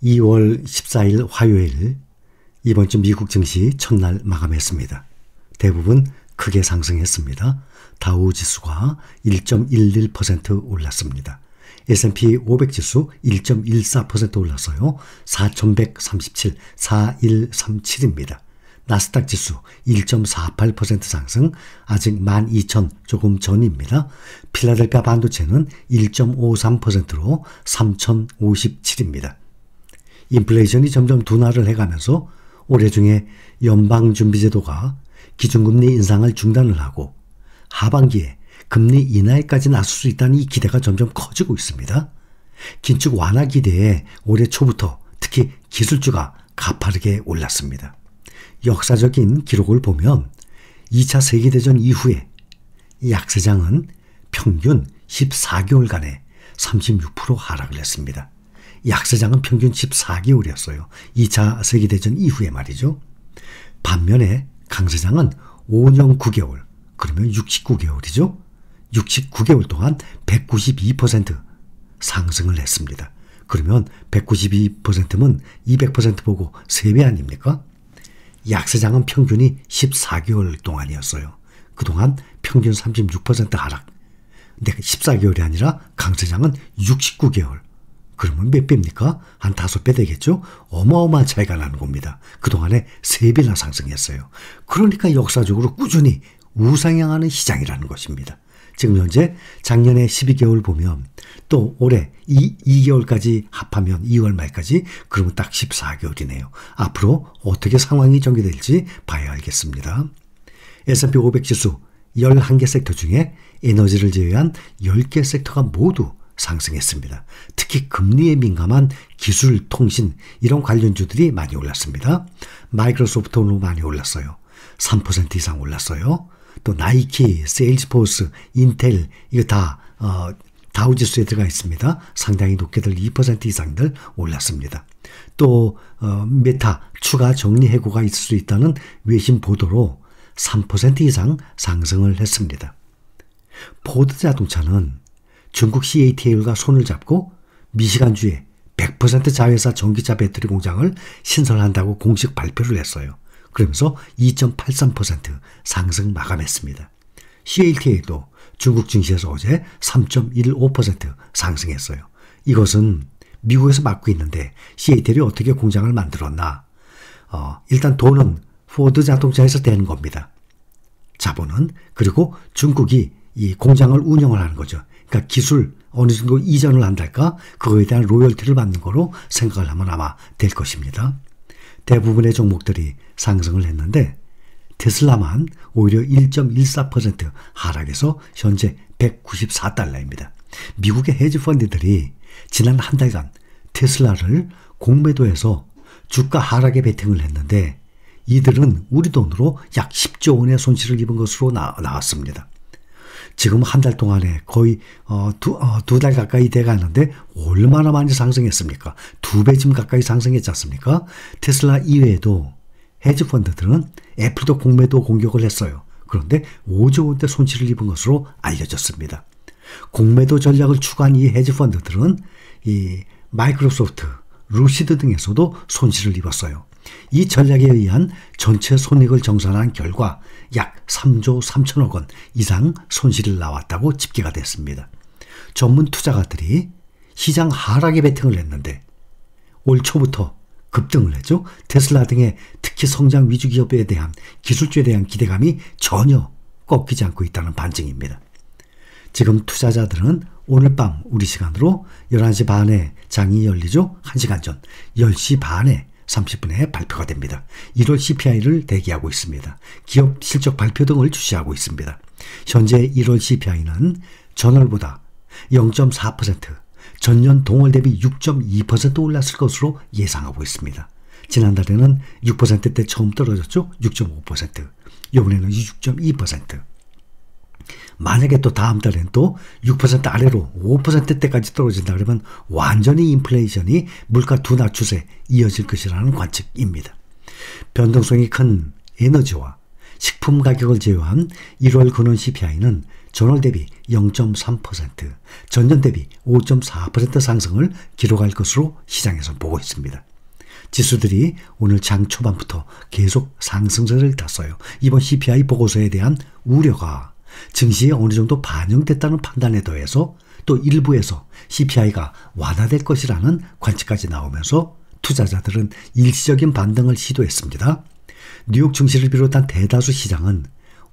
2월 14일 화요일 이번 주 미국 증시 첫날 마감했습니다. 대부분 크게 상승했습니다. 다우 지수가 1.11% 올랐습니다. S&P 500 지수 1.14% 올라서요. 4,137, 4137입니다. 나스닥 지수 1.48% 상승, 아직 12,000 조금 전입니다. 필라델피아 반도체는 1.53%로 3,057입니다. 인플레이션이 점점 둔화를 해가면서 올해 중에 연방준비제도가 기준금리 인상을 중단을 하고 하반기에 금리 인하에까지 나설 수 있다는 이 기대가 점점 커지고 있습니다. 긴축 완화 기대에 올해 초부터 특히 기술주가 가파르게 올랐습니다. 역사적인 기록을 보면 2차 세계대전 이후에 약세장은 평균 14개월간에 36% 하락을 했습니다. 약세장은 평균 14개월이었어요. 2차 세계대전 이후에 말이죠. 반면에 강세장은 5년 9개월, 그러면 69개월이죠. 69개월 동안 192% 상승을 했습니다. 그러면 192%면 200% 보고 3배 아닙니까? 약세장은 평균이 14개월 동안이었어요. 그동안 평균 36% 하락. 근데 14개월이 아니라 강세장은 69개월. 그러면 몇 배입니까? 한 5배 되겠죠? 어마어마한 차이가 나는 겁니다. 그동안에 3배나 상승했어요. 그러니까 역사적으로 꾸준히 우상향하는 시장이라는 것입니다. 지금 현재 작년에 12개월 보면 또 올해 2개월까지 합하면 2월 말까지 그러면 딱 14개월이네요. 앞으로 어떻게 상황이 전개될지 봐야 알겠습니다. S&P 500 지수 11개 섹터 중에 에너지를 제외한 10개 섹터가 모두 상승했습니다. 특히 금리에 민감한 기술, 통신 이런 관련주들이 많이 올랐습니다. 마이크로소프트도 많이 올랐어요. 3% 이상 올랐어요. 또 나이키, 세일즈포스, 인텔 이거 다 다우지수에 들어가 있습니다. 상당히 높게들 2% 이상들 올랐습니다. 또 메타 추가 정리 해고가 있을 수 있다는 외신 보도로 3% 이상 상승을 했습니다. 포드 자동차는 중국 CATL과 손을 잡고 미시간주에 100% 자회사 전기차 배터리 공장을 신설한다고 공식 발표를 했어요. 그러면서 2.83% 상승 마감했습니다. CATL도 중국 증시에서 어제 3.15% 상승했어요. 이것은 미국에서 맡고 있는데 CATL이 어떻게 공장을 만들었나? 일단 돈은 포드 자동차에서 되는 겁니다. 자본은. 그리고 중국이 이 공장을 운영을 하는 거죠. 그러니까 기술 어느 정도 이전을 한달까? 그거에 대한 로열티를 받는 거로 생각을 하면 아마 될 것입니다. 대부분의 종목들이 상승을 했는데 테슬라만 오히려 1.14% 하락해서 현재 194달러입니다. 미국의 헤지펀드들이 지난 한 달간 테슬라를 공매도해서 주가 하락에 베팅을 했는데 이들은 우리 돈으로 약 10조 원의 손실을 입은 것으로 나왔습니다. 지금 한 달 동안에 거의 두 달 가까이 돼가는데 얼마나 많이 상승했습니까? 2배쯤 가까이 상승했지 않습니까? 테슬라 이외에도 헤지펀드들은 애플도 공매도 공격을 했어요. 그런데 5조 원대 손실을 입은 것으로 알려졌습니다. 공매도 전략을 추구한 이 헤지펀드들은 이 마이크로소프트, 루시드 등에서도 손실을 입었어요. 이 전략에 의한 전체 손익을 정산한 결과 약 3조 3천억 원 이상 손실이 나왔다고 집계가 됐습니다. 전문 투자가들이 시장 하락에 베팅을 했는데 올 초부터 급등을 했죠. 테슬라 등의 특히 성장 위주 기업에 대한 기술주에 대한 기대감이 전혀 꺾이지 않고 있다는 반증입니다. 지금 투자자들은 오늘 밤 우리 시간으로 11시 반에 장이 열리죠. 1시간 전 10시 반에 30분에 발표가 됩니다. 1월 CPI를 대기하고 있습니다. 기업 실적 발표 등을 주시하고 있습니다. 현재 1월 CPI는 전월보다 0.4%, 전년 동월 대비 6.2% 올랐을 것으로 예상하고 있습니다. 지난달에는 6%대 처음 떨어졌죠. 6.5%. 이번에는 6.2%. 만약에 또 다음 달엔 또 6% 아래로 5%대까지 떨어진다 그러면 완전히 인플레이션이 물가 둔화 추세 이어질 것이라는 관측입니다. 변동성이 큰 에너지와 식품 가격을 제외한 1월 근원 CPI는 전월 대비 0.3%, 전년 대비 5.4% 상승을 기록할 것으로 시장에서 보고 있습니다. 지수들이 오늘 장 초반부터 계속 상승세를 탔어요. 이번 CPI 보고서에 대한 우려가 증시에 어느 정도 반영됐다는 판단에 더해서 또 일부에서 CPI가 완화될 것이라는 관측까지 나오면서 투자자들은 일시적인 반등을 시도했습니다. 뉴욕 증시를 비롯한 대다수 시장은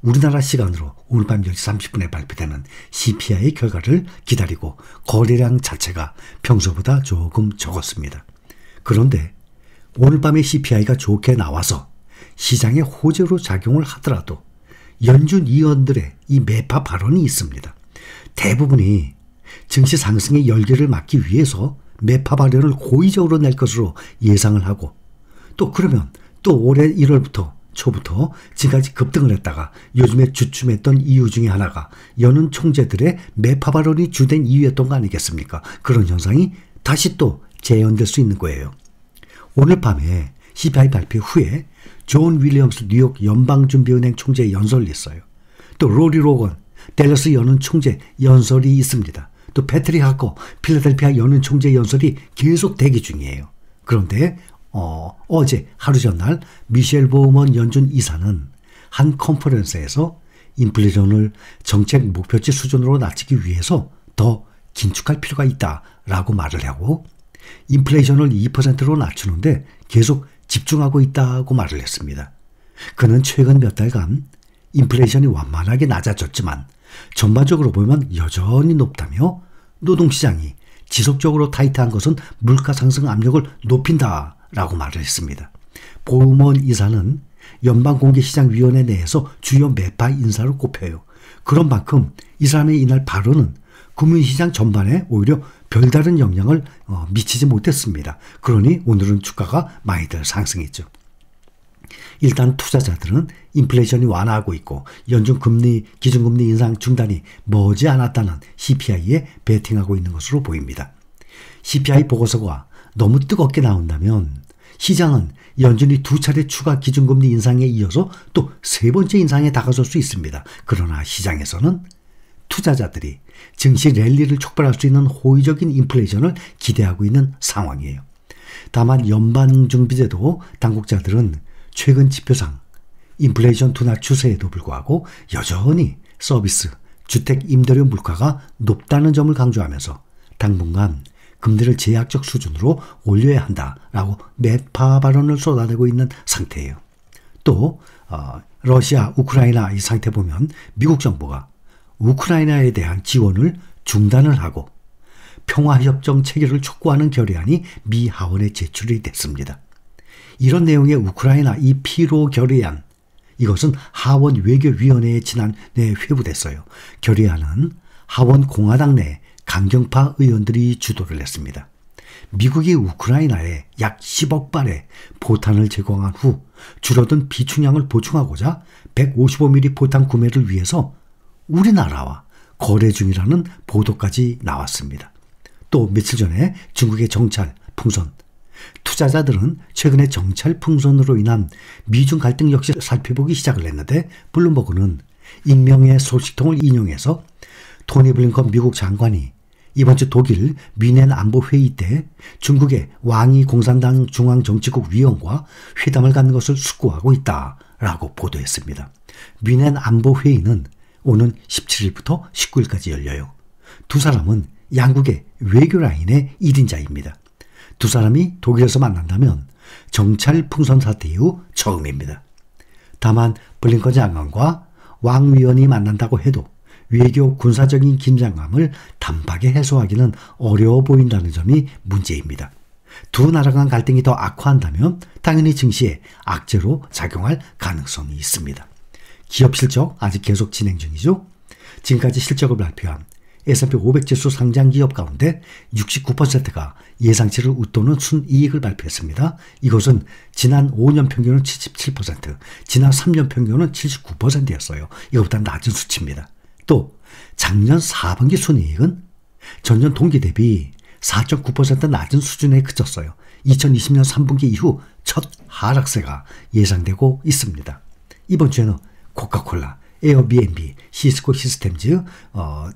우리나라 시간으로 오늘 밤 10시 30분에 발표되는 CPI 결과를 기다리고 거래량 자체가 평소보다 조금 적었습니다. 그런데 오늘 밤에 CPI가 좋게 나와서 시장에 호재로 작용을 하더라도 연준 위원들의 이 매파 발언이 있습니다. 대부분이 증시 상승의 열기를 막기 위해서 매파 발언을 고의적으로 낼 것으로 예상을 하고 또 그러면 또 올해 1월부터 초부터 지금까지 급등을 했다가 요즘에 주춤했던 이유 중에 하나가 연은 총재들의 매파 발언이 주된 이유였던 거 아니겠습니까? 그런 현상이 다시 또 재현될 수 있는 거예요. 오늘 밤에 CPI 발표 후에 존 윌리엄스 뉴욕 연방준비은행 총재 연설이 있어요. 또 로리 로건 댈러스 연은 총재 연설이 있습니다. 또 패트릭 하커 필라델피아 연은 총재 연설이 계속 대기 중이에요. 그런데 어제 하루 전날 미셸 보우먼 연준 이사는 한 컨퍼런스에서 인플레이션을 정책 목표치 수준으로 낮추기 위해서 더 긴축할 필요가 있다라고 말을 하고 인플레이션을 2%로 낮추는데 계속 집중하고 있다고 말을 했습니다. 그는 최근 몇 달간 인플레이션이 완만하게 낮아졌지만 전반적으로 보면 여전히 높다며 노동시장이 지속적으로 타이트한 것은 물가 상승 압력을 높인다라고 말을 했습니다. 보우먼 이사는 연방공개시장위원회 내에서 주요 매파 인사로 꼽혀요. 그런 만큼 이 사람의 이날 발언은 금융시장 전반에 오히려 별다른 영향을 미치지 못했습니다. 그러니 오늘은 주가가 많이들 상승했죠. 일단 투자자들은 인플레이션이 완화하고 있고 연준 기준금리 인상 중단이 머지않았다는 CPI에 베팅하고 있는 것으로 보입니다. CPI 보고서가 너무 뜨겁게 나온다면 시장은 연준이 2차례 추가 기준금리 인상에 이어서 또 3번째 인상에 다가설 수 있습니다. 그러나 시장에서는 투자자들이 증시 랠리를 촉발할 수 있는 호의적인 인플레이션을 기대하고 있는 상황이에요. 다만 연방준비제도 당국자들은 최근 지표상 인플레이션 둔화 추세에도 불구하고 여전히 서비스, 주택 임대료 물가가 높다는 점을 강조하면서 당분간 금리를 제약적 수준으로 올려야 한다라고 매파 발언을 쏟아내고 있는 상태예요. 또 러시아, 우크라이나 이 상태 보면 미국 정부가 우크라이나에 대한 지원을 중단을 하고 평화협정 체결을 촉구하는 결의안이 미 하원에 제출이 됐습니다. 이런 내용의 우크라이나 이 피로 결의안, 이것은 하원 외교위원회에 지난해 회부됐어요. 결의안은 하원 공화당 내 강경파 의원들이 주도를 했습니다. 미국이 우크라이나에 약 10억 발의 포탄을 제공한 후 줄어든 비축량을 보충하고자 155mm 포탄 구매를 위해서 우리나라와 거래 중이라는 보도까지 나왔습니다. 또 며칠 전에 중국의 정찰, 풍선. 투자자들은 최근에 정찰 풍선으로 인한 미중 갈등 역시 살펴보기 시작을 했는데 블룸버그는 익명의 소식통을 인용해서 토니 블링컨 미국 장관이 이번 주 독일 뮌헨 안보회의 때 중국의 왕이 공산당 중앙정치국 위원과 회담을 갖는 것을 숙고하고 있다라고 보도했습니다. 뮌헨 안보회의는 오는 17일부터 19일까지 열려요. 두 사람은 양국의 외교 라인의 1인자입니다. 두 사람이 독일에서 만난다면 정찰 풍선 사태 이후 처음입니다. 다만 블링컨 장관과 왕 위원이 만난다고 해도 외교 군사적인 긴장감을 단박에 해소하기는 어려워 보인다는 점이 문제입니다. 두 나라 간 갈등이 더 악화한다면 당연히 증시에 악재로 작용할 가능성이 있습니다. 기업 실적 아직 계속 진행 중이죠. 지금까지 실적을 발표한 S&P 500지수 상장 기업 가운데 69%가 예상치를 웃도는 순이익을 발표했습니다. 이것은 지난 5년 평균은 77%, 지난 3년 평균은 79%였어요. 이것보다 낮은 수치입니다. 또 작년 4분기 순이익은 전년 동기 대비 4.9% 낮은 수준에 그쳤어요. 2020년 3분기 이후 첫 하락세가 예상되고 있습니다. 이번 주에는 코카콜라, 에어비앤비, 시스코 시스템즈,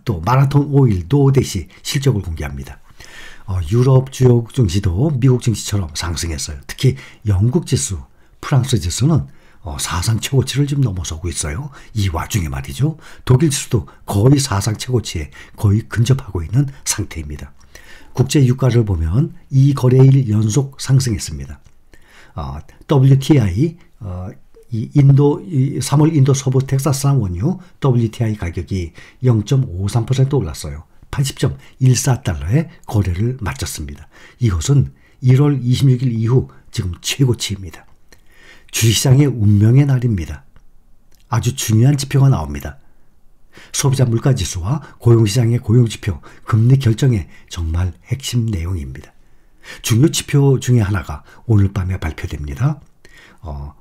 또 마라톤 오일, 노데시 실적을 공개합니다. 유럽 주요 증시도 미국 증시처럼 상승했어요. 특히 영국 지수, 프랑스 지수는 사상 최고치를 지금 넘어서고 있어요. 이 와중에 말이죠. 독일 지수도 거의 사상 최고치에 거의 근접하고 있는 상태입니다. 국제 유가를 보면 2거래일 연속 상승했습니다. WTI, 3월 인도 서부 텍사스산 원유 WTI 가격이 0.53% 올랐어요. 80.14달러에 거래를 마쳤습니다. 이것은 1월 26일 이후 지금 최고치입니다. 주식시장의 운명의 날입니다. 아주 중요한 지표가 나옵니다. 소비자 물가지수와 고용시장의 고용지표, 금리 결정의 정말 핵심 내용입니다. 중요 지표 중에 하나가 오늘 밤에 발표됩니다.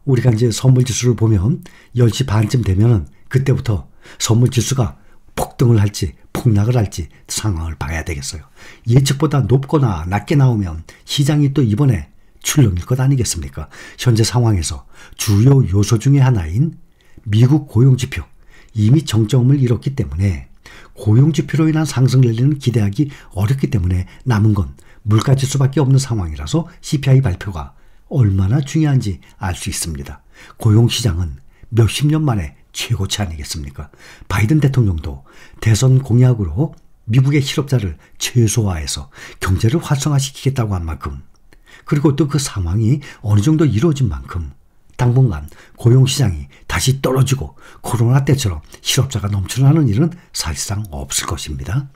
우리가 이제 선물지수를 보면 10시 반쯤 되면은 그때부터 선물지수가 폭등을 할지 폭락을 할지 상황을 봐야 되겠어요. 예측보다 높거나 낮게 나오면 시장이 또 이번에 출렁일 것 아니겠습니까? 현재 상황에서 주요 요소 중에 하나인 미국 고용지표, 이미 정점을 이뤘기 때문에 고용지표로 인한 상승 랠리는 기대하기 어렵기 때문에 남은 건 물가지수밖에 없는 상황이라서 CPI 발표가 얼마나 중요한지 알 수 있습니다. 고용시장은 몇십 년 만에 최고치 아니겠습니까? 바이든 대통령도 대선 공약으로 미국의 실업자를 최소화해서 경제를 활성화시키겠다고 한 만큼, 그리고 또 그 상황이 어느 정도 이루어진 만큼 당분간 고용시장이 다시 떨어지고 코로나 때처럼 실업자가 넘쳐나는 일은 사실상 없을 것입니다.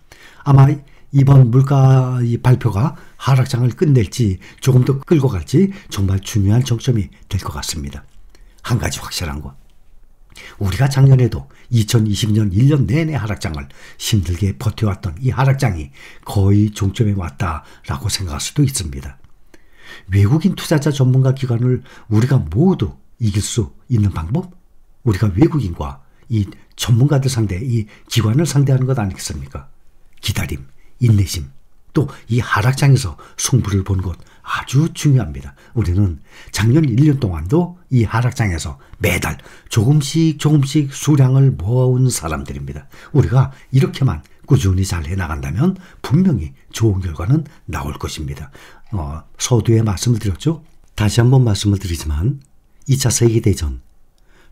아마 이번 물가 발표가 하락장을 끝낼지 조금 더 끌고 갈지 정말 중요한 정점이 될 것 같습니다. 한 가지 확실한 것, 우리가 작년에도 2020년 1년 내내 하락장을 힘들게 버텨왔던 이 하락장이 거의 종점에 왔다라고 생각할 수도 있습니다. 외국인 투자자 전문가 기관을 우리가 모두 이길 수 있는 방법? 우리가 외국인과 이 전문가들 상대, 이 기관을 상대하는 것 아니겠습니까? 기다림, 인내심, 또 이 하락장에서 승부를 본 것 아주 중요합니다. 우리는 작년 1년 동안도 이 하락장에서 매달 조금씩 수량을 모아온 사람들입니다. 우리가 이렇게만 꾸준히 잘 해나간다면 분명히 좋은 결과는 나올 것입니다. 서두에 말씀을 드렸죠. 다시 한번 말씀을 드리지만 2차 세계대전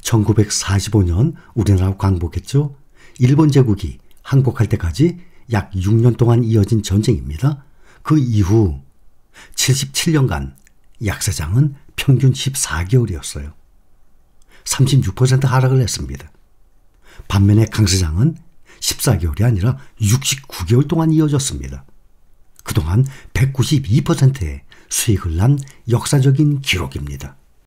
1945년 우리나라 광복했죠. 일본 제국이 항복할 때까지 약 6년 동안 이어진 전쟁입니다. 그 이후 77년간 약세장은 평균 14개월이었어요. 36% 하락을 했습니다. 반면에 강세장은 14개월이 아니라 69개월 동안 이어졌습니다. 그동안 192%의 수익을 난 역사적인 기록입니다.